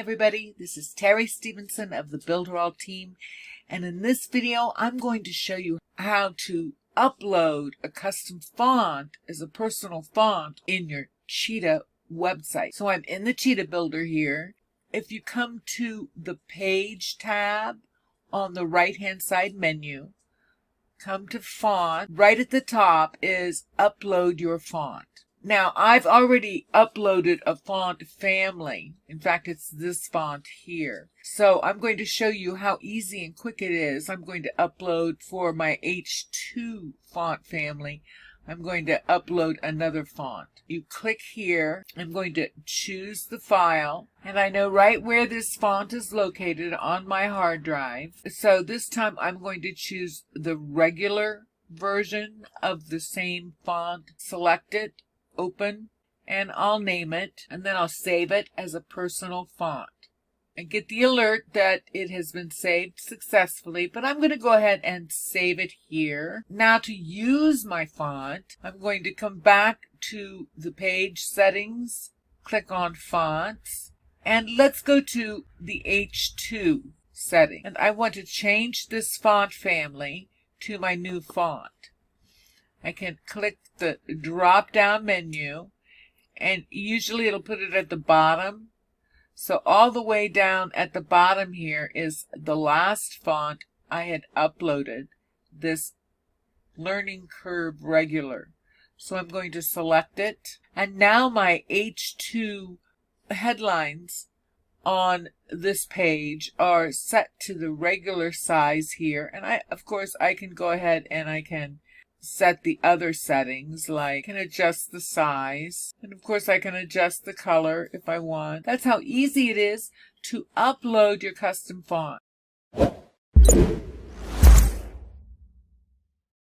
everybody, this is Terry Stevenson of the BUILDERALL team, and in this video I'm going to show you how to upload a custom font as a personal font in your Cheetah website. So I'm in the Cheetah Builder here. If you come to the Page tab on the right hand side menu, come to Font, right at the top is Upload Your Font. Now, I've already uploaded a font family. In fact, it's this font here. So I'm going to show you how easy and quick it is. I'm going to upload for my H2 font family. I'm going to upload another font. You click here. I'm going to choose the file. And I know right where this font is located on my hard drive. So this time I'm going to choose the regular version of the same font. Select it. Open, and I'll name it, and then I'll save it as a personal font. And get the alert that it has been saved successfully, but I'm going to go ahead and save it here. Now to use my font, I'm going to come back to the page settings, click on fonts, and let's go to the H2 setting. And I want to change this font family to my new font. I can click the drop-down menu, and usually it'll put it at the bottom. So all the way down at the bottom here is the last font I had uploaded, this Learning Curve Regular. So I'm going to select it. And now my H2 headlines on this page are set to the regular size here. And of course, I can go ahead and I can set the other settings, like I can adjust the size, and of course I can adjust the color if I want. That's how easy it is to upload your custom font.